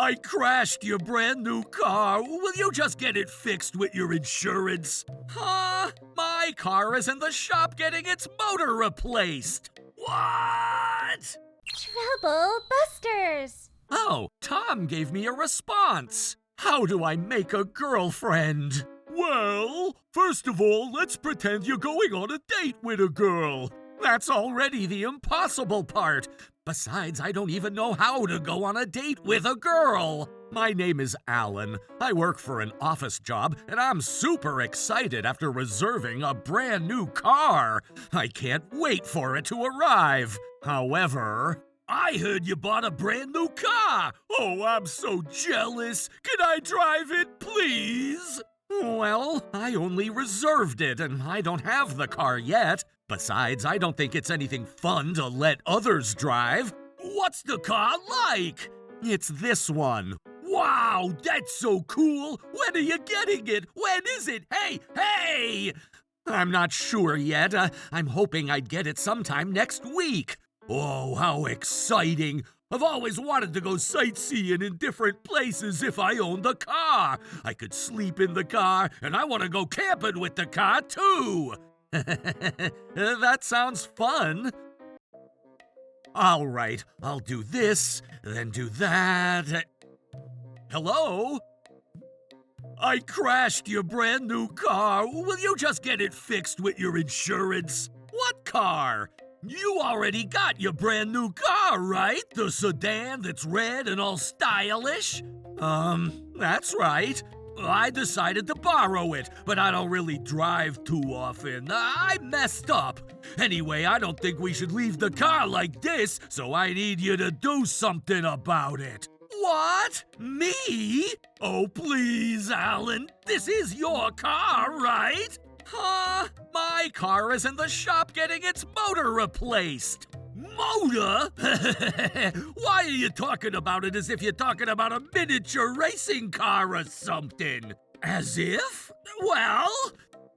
I crashed your brand new car. Will you just get it fixed with your insurance? Huh? My car is in the shop getting its motor replaced. What? Trouble Busters! Oh, Tom gave me a response. How do I make a girlfriend? Well, first of all, let's pretend you're going on a date with a girl. That's already the impossible part. Besides, I don't even know how to go on a date with a girl. My name is Alan. I work for an office job, and I'm super excited after reserving a brand new car. I can't wait for it to arrive. However, I heard you bought a brand new car. Oh, I'm so jealous. Can I drive it, please? Well, I only reserved it, and I don't have the car yet. Besides, I don't think it's anything fun to let others drive. What's the car like? It's this one. Wow, that's so cool. When are you getting it? When is it? Hey! I'm not sure yet. I'm hoping I'd get it sometime next week. Oh, how exciting. I've always wanted to go sightseeing in different places if I owned a car. I could sleep in the car, and I want to go camping with the car, too. That sounds fun. All right, I'll do this, then do that. Hello? I crashed your brand new car. Will you just get it fixed with your insurance? What car? You already got your brand new car, right? The sedan that's red and all stylish? That's right. I decided to borrow it, but I don't really drive too often. I messed up. Anyway, I don't think we should leave the car like this, so I need you to do something about it. What? Me? Oh, please, Alan. This is your car, right? Huh? My car is in the shop getting its motor replaced. Motor? Why are you talking about it as if you're talking about a miniature racing car or something? As if? Well,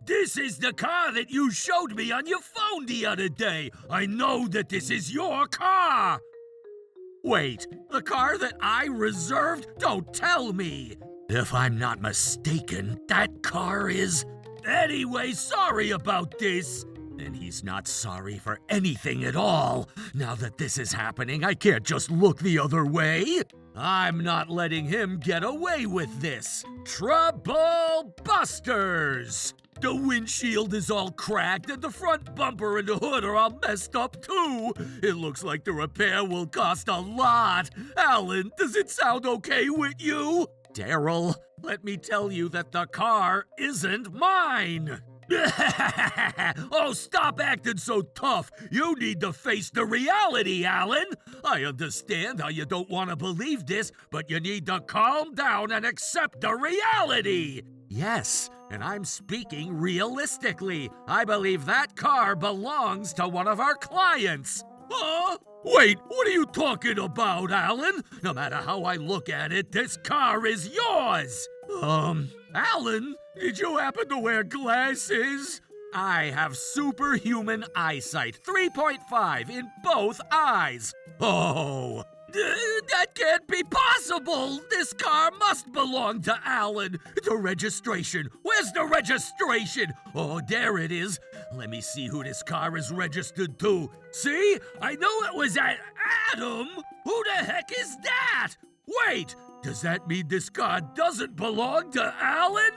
this is the car that you showed me on your phone the other day. I know that this is your car. Wait, the car that I reserved? Don't tell me. If I'm not mistaken, that car is... Anyway, sorry about this. And he's not sorry for anything at all. Now that this is happening, I can't just look the other way. I'm not letting him get away with this. Trouble Busters! The windshield is all cracked and the front bumper and the hood are all messed up too. It looks like the repair will cost a lot. Alan, does it sound okay with you? Daryl, let me tell you that the car isn't mine. Oh, stop acting so tough. You need to face the reality, Alan. I understand how you don't want to believe this, but you need to calm down and accept the reality. Yes, and I'm speaking realistically. I believe that car belongs to one of our clients. Huh? Wait, what are you talking about, Alan? No matter how I look at it, this car is yours. Alan, did you happen to wear glasses? I have superhuman eyesight, 3.5 in both eyes. Oh, that can't be possible. This car must belong to Alan. The registration. Where's the registration? Oh, there it is. Let me see who this car is registered to. See? I knew it was at Adam. Who the heck is that? Wait, does that mean this car doesn't belong to Alan?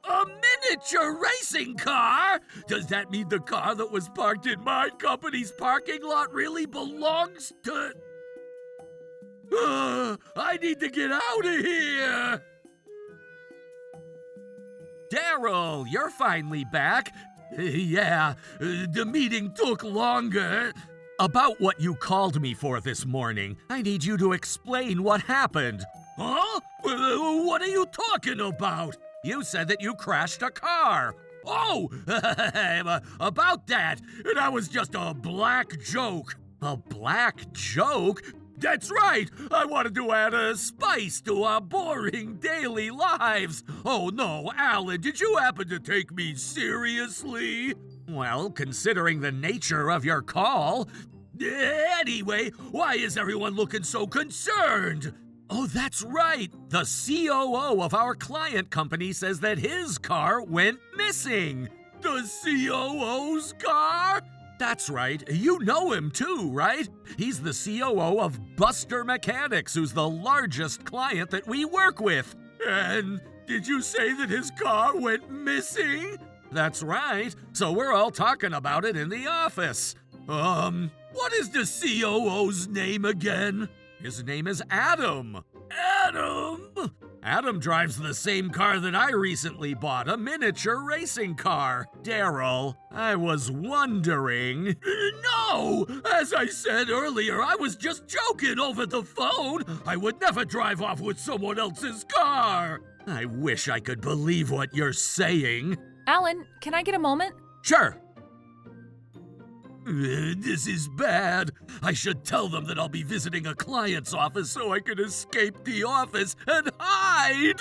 A miniature racing car? Does that mean the car that was parked in my company's parking lot really belongs to... I need to get out of here! Daryl, you're finally back. Yeah, the meeting took longer. About what you called me for this morning, I need you to explain what happened. Huh? What are you talking about? You said that you crashed a car. Oh, about that. That was just a black joke. A black joke? That's right! I wanted to add a spice to our boring daily lives. Oh no, Alan, did you happen to take me seriously? Well, considering the nature of your call. Anyway, why is everyone looking so concerned? Oh, that's right! The COO of our client company says that his car went missing! The COO's car? That's right. You know him too, right? He's the COO of Buster Mechanics, who's the largest client that we work with. And did you say that his car went missing? That's right. So we're all talking about it in the office. What is the COO's name again? His name is Adam. Adam? Adam drives the same car that I recently bought, a miniature racing car. Daryl, I was wondering... No! As I said earlier, I was just joking over the phone. I would never drive off with someone else's car. I wish I could believe what you're saying. Alan, can I get a moment? Sure. This is bad. I should tell them that I'll be visiting a client's office so I can escape the office and hide!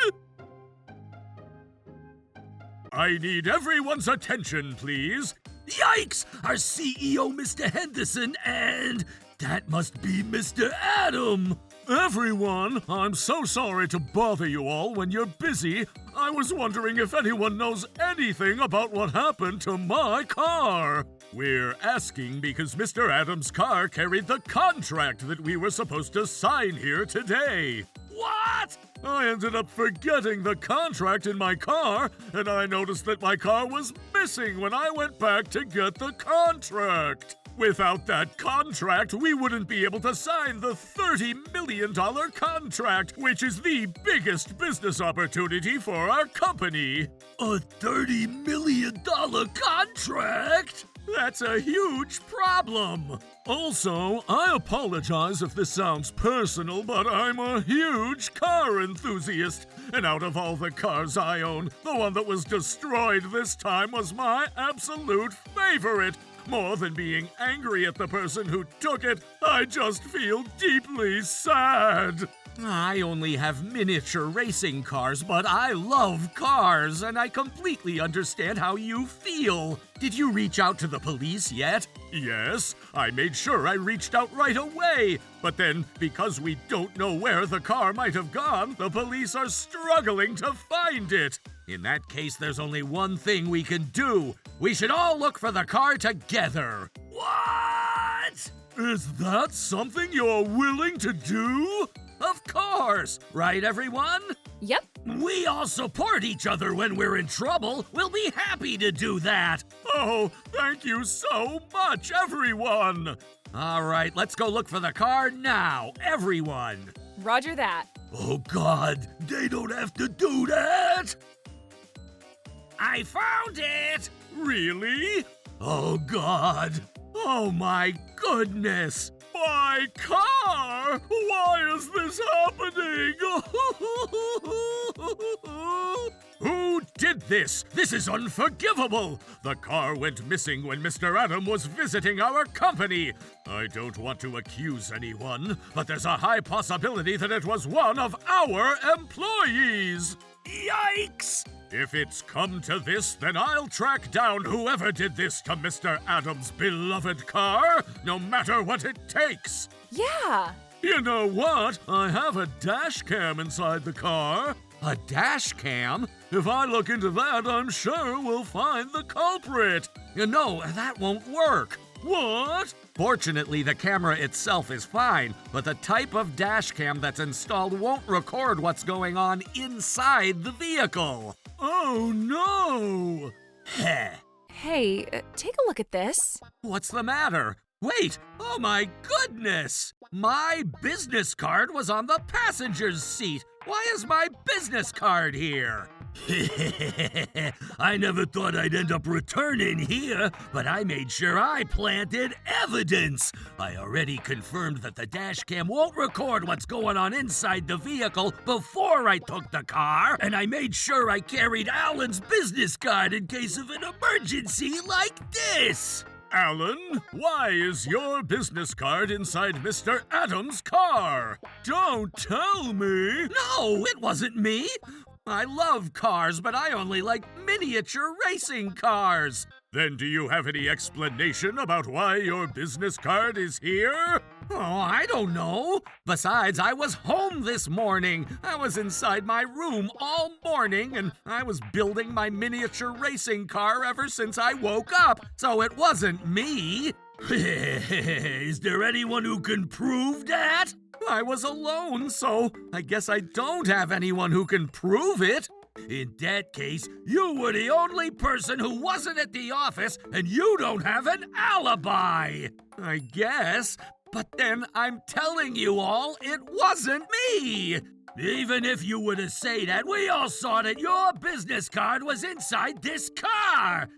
I need everyone's attention, please. Yikes! Our CEO, Mr. Henderson, and that must be Mr. Adam. Everyone, I'm so sorry to bother you all when you're busy. I was wondering if anyone knows anything about what happened to my car. We're asking because Mr. Adams' car carried the contract that we were supposed to sign here today. What? I ended up forgetting the contract in my car, and I noticed that my car was missing when I went back to get the contract. Without that contract, we wouldn't be able to sign the $30 million contract, which is the biggest business opportunity for our company. A $30 million contract? That's a huge problem. Also, I apologize if this sounds personal, but I'm a huge car enthusiast. And out of all the cars I own, the one that was destroyed this time was my absolute favorite. More than being angry at the person who took it, I just feel deeply sad. I only have miniature racing cars, but I love cars, and I completely understand how you feel. Did you reach out to the police yet? Yes, I made sure I reached out right away. But then, because we don't know where the car might have gone, the police are struggling to find it. In that case, there's only one thing we can do. We should all look for the car together. What? Is that something you're willing to do? Of course! Right, everyone? Yep. We all support each other when we're in trouble. We'll be happy to do that. Oh, thank you so much, everyone! All right, let's go look for the car now, everyone! Roger that. Oh, God, they don't have to do that! I found it! Really? Oh, God. Oh, my goodness! My car! Why is this happening? Who did this? This is unforgivable! The car went missing when Mr. Adam was visiting our company. I don't want to accuse anyone, but there's a high possibility that it was one of our employees. Yikes! If it's come to this, then I'll track down whoever did this to Mr. Adams' beloved car, no matter what it takes. Yeah. You know what? I have a dash cam inside the car. A dash cam? If I look into that, I'm sure we'll find the culprit. You know, that won't work. What? Fortunately, the camera itself is fine, but the type of dash cam that's installed won't record what's going on inside the vehicle. Oh, no! Heh. Hey, take a look at this. What's the matter? Wait! Oh my goodness! My business card was on the passenger's seat. Why is my business card here? I never thought I'd end up returning here, but I made sure I planted evidence. I already confirmed that the dash cam won't record what's going on inside the vehicle before I took the car, and I made sure I carried Alan's business card in case of an emergency like this. Alan, why is your business card inside Mr. Adams' car? Don't tell me. No, it wasn't me. I love cars, but I only like miniature racing cars. Then do you have any explanation about why your business card is here? Oh, I don't know. Besides, I was home this morning. I was inside my room all morning, and I was building my miniature racing car ever since I woke up, so it wasn't me. Is there anyone who can prove that? I was alone, so I guess I don't have anyone who can prove it. In that case, you were the only person who wasn't at the office, and you don't have an alibi. I guess. But then I'm telling you all, it wasn't me! Even if you were to say that, we all saw that your business card was inside this car!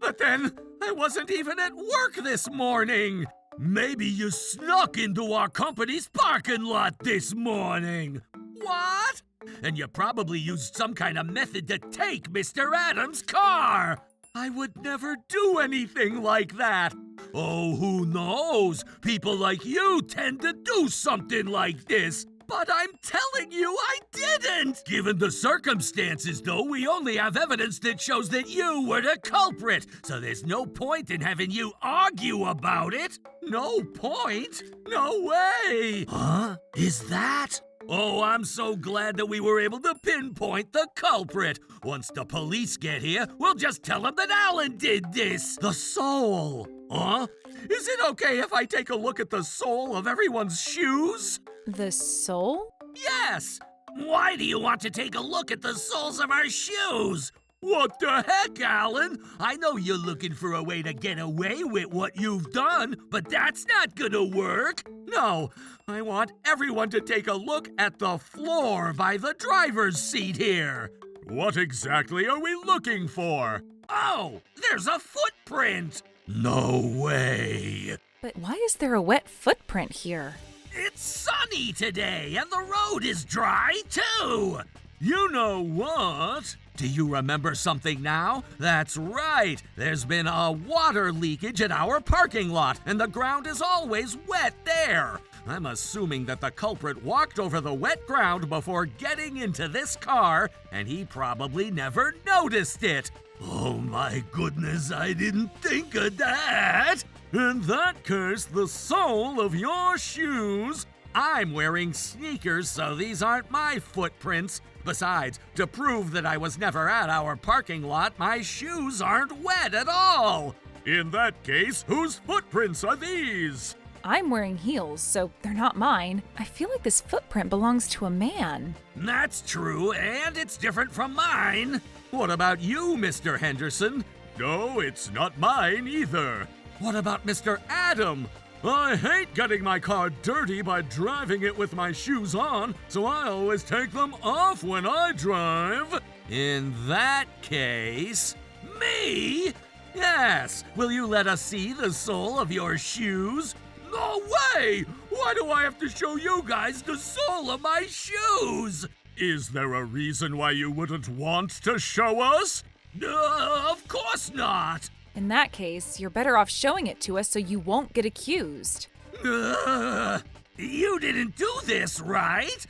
But then, I wasn't even at work this morning! Maybe you snuck into our company's parking lot this morning! What? And you probably used some kind of method to take Mr. Adams' car! I would never do anything like that! Oh, who knows? People like you tend to do something like this. But I'm telling you, I didn't! Given the circumstances, though, we only have evidence that shows that you were the culprit. So there's no point in having you argue about it. No point? No way! Huh? Is that? Oh, I'm so glad that we were able to pinpoint the culprit. Once the police get here, we'll just tell them that Alan did this. The sole. Huh? Is it okay if I take a look at the sole of everyone's shoes? The sole? Yes! Why do you want to take a look at the soles of our shoes? What the heck, Alan? I know you're looking for a way to get away with what you've done, but that's not gonna work. No, I want everyone to take a look at the floor by the driver's seat here. What exactly are we looking for? Oh, there's a footprint! No way! But why is there a wet footprint here? It's sunny today, and the road is dry, too! You know what? Do you remember something now? That's right! There's been a water leakage at our parking lot, and the ground is always wet there! I'm assuming that the culprit walked over the wet ground before getting into this car, and he probably never noticed it! Oh my goodness, I didn't think of that! In that case, the sole of your shoes... I'm wearing sneakers, so these aren't my footprints. Besides, to prove that I was never at our parking lot, my shoes aren't wet at all. In that case, whose footprints are these? I'm wearing heels, so they're not mine. I feel like this footprint belongs to a man. That's true, and it's different from mine. What about you, Mr. Henderson? No, it's not mine either. What about Mr. Adam? I hate getting my car dirty by driving it with my shoes on, so I always take them off when I drive. In that case, me? Yes. Will you let us see the sole of your shoes? No way! Why do I have to show you guys the sole of my shoes? Is there a reason why you wouldn't want to show us? Of course not. In that case, you're better off showing it to us so you won't get accused. You didn't do this, right?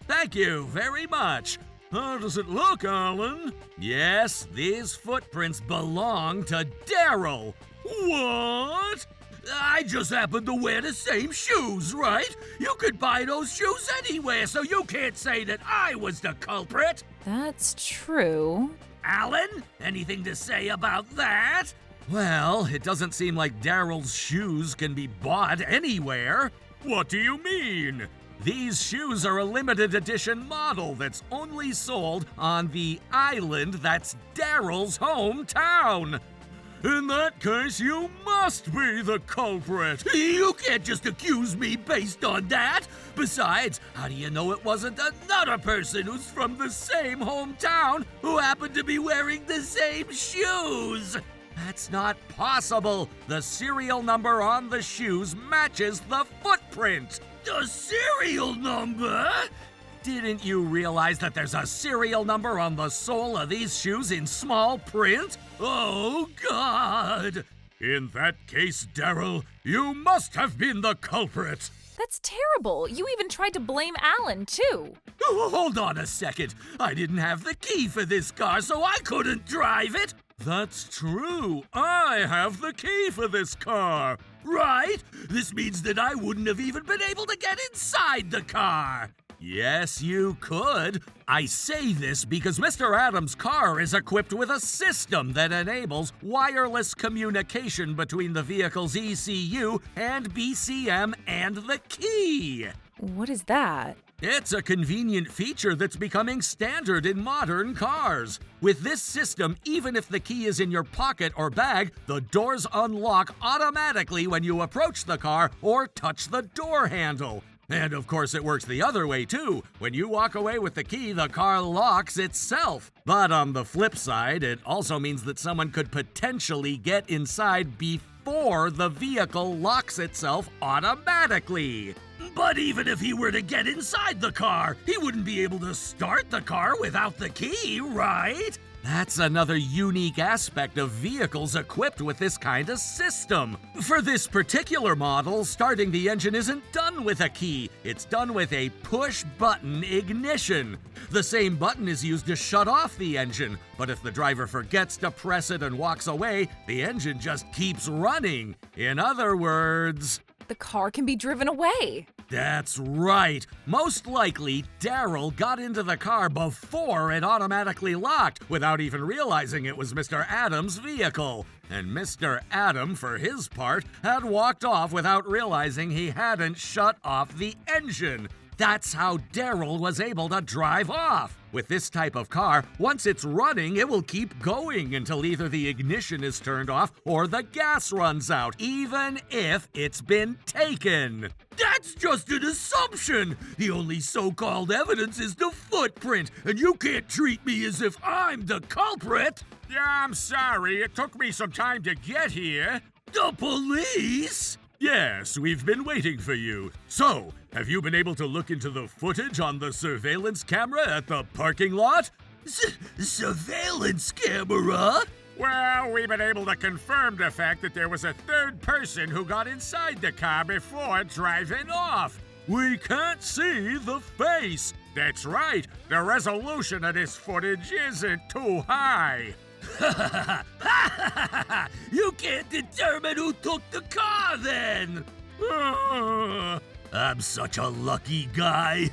Thank you very much. How does it look, Alan? Yes, these footprints belong to Daryl. What? I just happen to wear the same shoes, right? You could buy those shoes anywhere, so you can't say that I was the culprit. That's true. Alan, anything to say about that? Well, it doesn't seem like Daryl's shoes can be bought anywhere. What do you mean? These shoes are a limited edition model that's only sold on the island that's Daryl's hometown. In that case, you must be the culprit. You can't just accuse me based on that. Besides, how do you know it wasn't another person who's from the same hometown who happened to be wearing the same shoes? That's not possible. The serial number on the shoes matches the footprint. The serial number? Didn't you realize that there's a serial number on the sole of these shoes in small print? Oh, God! In that case, Daryl, you must have been the culprit. That's terrible. You even tried to blame Alan, too. Oh, hold on a second. I didn't have the key for this car, so I couldn't drive it. That's true. I have the key for this car. Right? This means that I wouldn't have even been able to get inside the car. Yes, you could. I say this because Mr. Adams' car is equipped with a system that enables wireless communication between the vehicle's ECU and BCM and the key. What is that? It's a convenient feature that's becoming standard in modern cars. With this system, even if the key is in your pocket or bag, the doors unlock automatically when you approach the car or touch the door handle. And of course, it works the other way too. When you walk away with the key, the car locks itself. But on the flip side, it also means that someone could potentially get inside before the vehicle locks itself automatically. But even if he were to get inside the car, he wouldn't be able to start the car without the key, right? That's another unique aspect of vehicles equipped with this kind of system. For this particular model, starting the engine isn't done with a key. It's done with a push-button ignition. The same button is used to shut off the engine, but if the driver forgets to press it and walks away, the engine just keeps running. In other words, The car can be driven away. that's right. Most likely, Daryl got into the car before it automatically locked, without even realizing it was Mr. Adams' vehicle. And Mr. Adam, for his part, had walked off without realizing he hadn't shut off the engine. That's how Daryl was able to drive off. With this type of car, once it's running, it will keep going until either the ignition is turned off or the gas runs out, even if it's been taken. That's just an assumption. The only so-called evidence is the footprint, and you can't treat me as if I'm the culprit. Yeah, I'm sorry. It took me some time to get here. The police? Yes, we've been waiting for you. So, have you been able to look into the footage on the surveillance camera at the parking lot? Surveillance camera? Well, we've been able to confirm the fact that there was a third person who got inside the car before driving off. We can't see the face. That's right, the resolution of this footage isn't too high. You can't determine who took the car then! I'm such a lucky guy.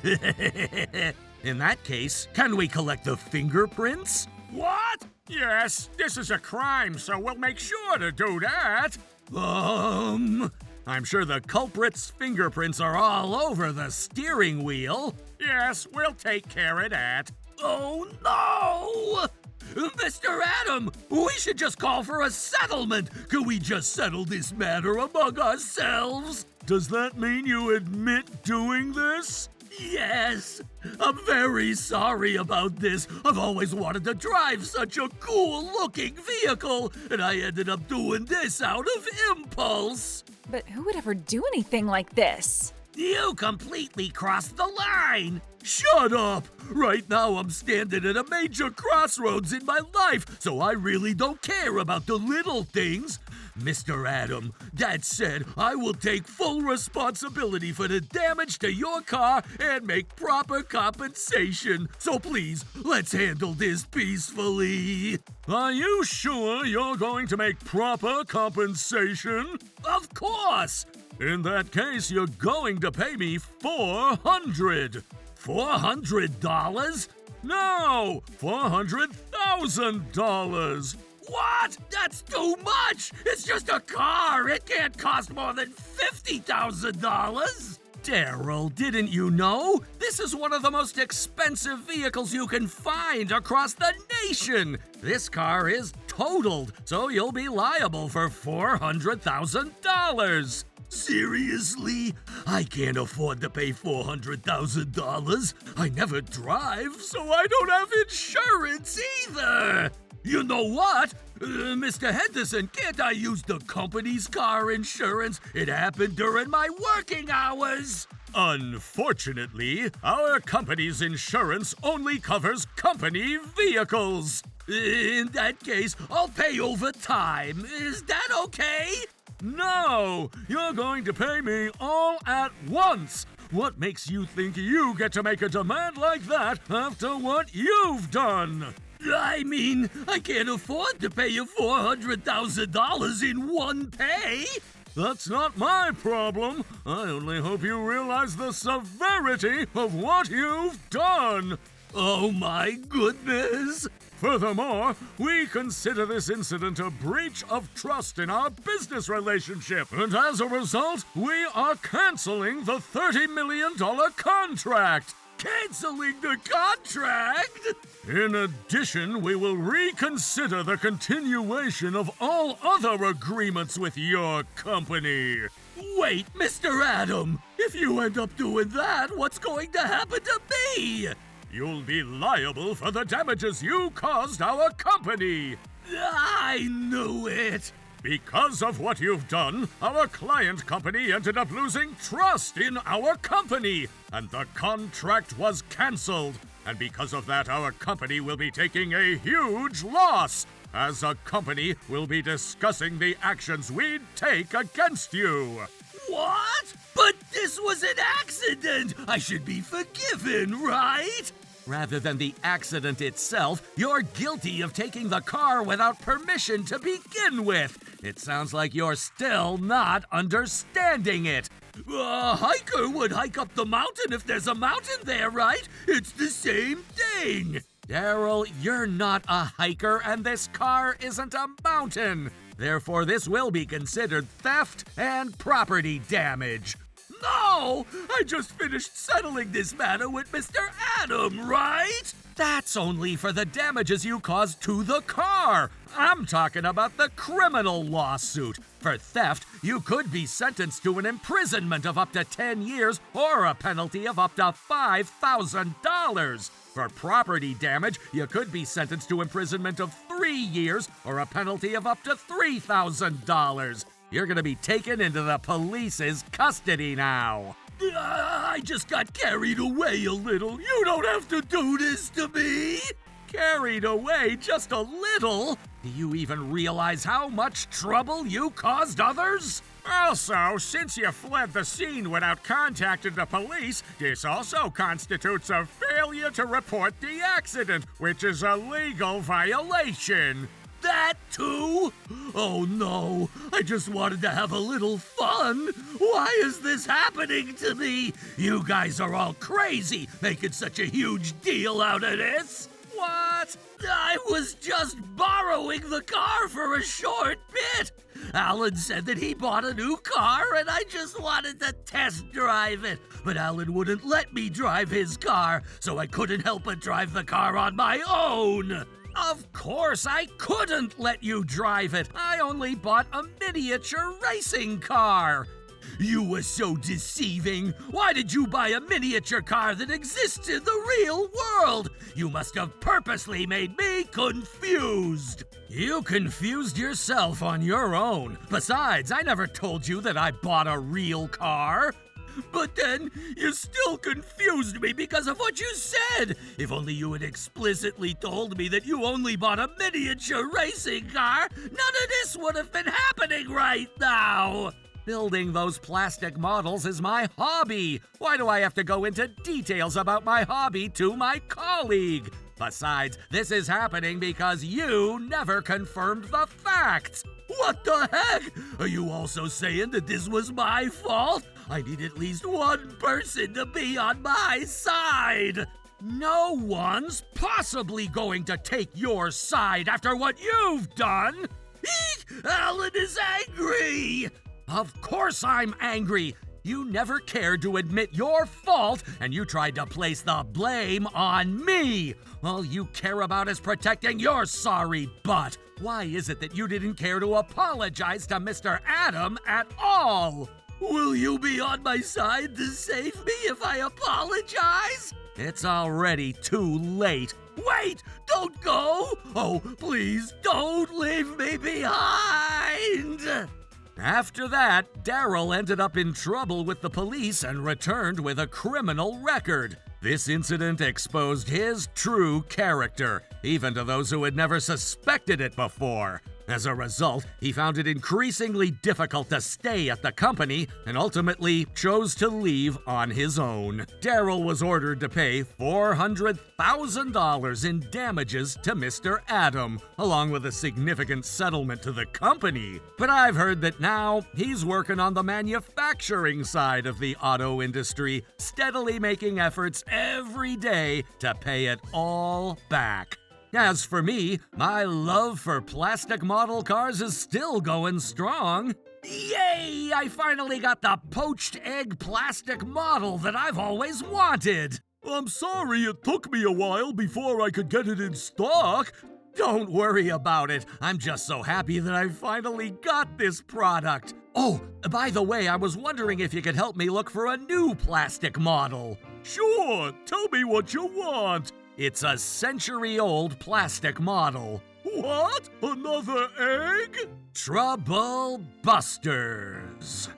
In that case, can we collect the fingerprints? What? Yes, this is a crime, so we'll make sure to do that. I'm sure the culprit's fingerprints are all over the steering wheel. Yes, we'll take care of that. Oh no! Mr. Adam, we should just call for a settlement. Could we just settle this matter among ourselves? Does that mean you admit doing this? Yes. I'm very sorry about this. I've always wanted to drive such a cool-looking vehicle, and I ended up doing this out of impulse. But who would ever do anything like this? You completely crossed the line! Shut up! Right now I'm standing at a major crossroads in my life, so I really don't care about the little things. Mr. Adam, that said, I will take full responsibility for the damage to your car and make proper compensation. So please, let's handle this peacefully. Are you sure you're going to make proper compensation? Of course! In that case, you're going to pay me $400. $400? No, $400,000. What? That's too much! It's just a car! It can't cost more than $50,000! Daryl, didn't you know? This is one of the most expensive vehicles you can find across the nation! This car is totaled, so you'll be liable for $400,000! Seriously? I can't afford to pay $400,000. I never drive, so I don't have insurance either! You know what? Mr. Henderson, can't I use the company's car insurance? It happened during my working hours. Unfortunately, our company's insurance only covers company vehicles. In that case, I'll pay over time. Is that okay? No! You're going to pay me all at once! What makes you think you get to make a demand like that after what you've done? I mean, I can't afford to pay you $400,000 in one pay. That's not my problem. I only hope you realize the severity of what you've done. Oh my goodness! Furthermore, we consider this incident a breach of trust in our business relationship, and as a result, we are canceling the $30 million contract. Canceling the contract? In addition, we will reconsider the continuation of all other agreements with your company. Wait, Mr. Adam, if you end up doing that, what's going to happen to me? You'll be liable for the damages you caused our company. I knew it. Because of what you've done, our client company ended up losing trust in our company, and the contract was canceled. And because of that, our company will be taking a huge loss. As a company, we'll be discussing the actions we'd take against you. What? But this was an accident! I should be forgiven, right? Rather than the accident itself, you're guilty of taking the car without permission to begin with. It sounds like you're still not understanding it. A hiker would hike up the mountain if there's a mountain there, right? It's the same thing. Daryl, you're not a hiker, and this car isn't a mountain. Therefore, this will be considered theft and property damage. No! I just finished settling this matter with Mr. Adam, right? That's only for the damages you caused to the car. I'm talking about the criminal lawsuit. For theft, you could be sentenced to an imprisonment of up to 10 years or a penalty of up to $5,000. For property damage, you could be sentenced to imprisonment of 3 years or a penalty of up to $3,000. You're gonna be taken into the police's custody now. I just got carried away a little. You don't have to do this to me. Carried away just a little? Do you even realize how much trouble you caused others? Also, since you fled the scene without contacting the police, this also constitutes a failure to report the accident, which is a legal violation. That too? Oh no, I just wanted to have a little fun. Why is this happening to me? You guys are all crazy, making such a huge deal out of this. What? I was just borrowing the car for a short bit. Alan said that he bought a new car and I just wanted to test drive it. But Alan wouldn't let me drive his car, so I couldn't help but drive the car on my own. Of course I couldn't let you drive it. I only bought a miniature racing car. You were so deceiving. Why did you buy a miniature car that exists in the real world? You must have purposely made me confused. You confused yourself on your own. Besides, I never told you that I bought a real car. But then, you still confused me because of what you said. If only you had explicitly told me that you only bought a miniature racing car, none of this would have been happening right now. Building those plastic models is my hobby. Why do I have to go into details about my hobby to my colleague? Besides, this is happening because you never confirmed the facts. What the heck? Are you also saying that this was my fault? I need at least one person to be on my side. No one's possibly going to take your side after what you've done. Eek! Alan is angry. Of course I'm angry. You never cared to admit your fault, and you tried to place the blame on me. All you care about is protecting your sorry butt. Why is it that you didn't care to apologize to Mr. Adam at all? Will you be on my side to save me if I apologize? It's already too late. Wait! Don't go! Oh, please, don't leave me behind! After that, Daryl ended up in trouble with the police and returned with a criminal record. This incident exposed his true character, even to those who had never suspected it before. As a result, he found it increasingly difficult to stay at the company and ultimately chose to leave on his own. Daryl was ordered to pay $400,000 in damages to Mr. Adam, along with a significant settlement to the company. But I've heard that now he's working on the manufacturing side of the auto industry, steadily making efforts every day to pay it all back. As for me, my love for plastic model cars is still going strong. Yay! I finally got the poached egg plastic model that I've always wanted. I'm sorry it took me a while before I could get it in stock. Don't worry about it. I'm just so happy that I finally got this product. Oh, by the way, I was wondering if you could help me look for a new plastic model. Sure, tell me what you want. It's a century-old plastic model. What? Another egg? Trouble Busters.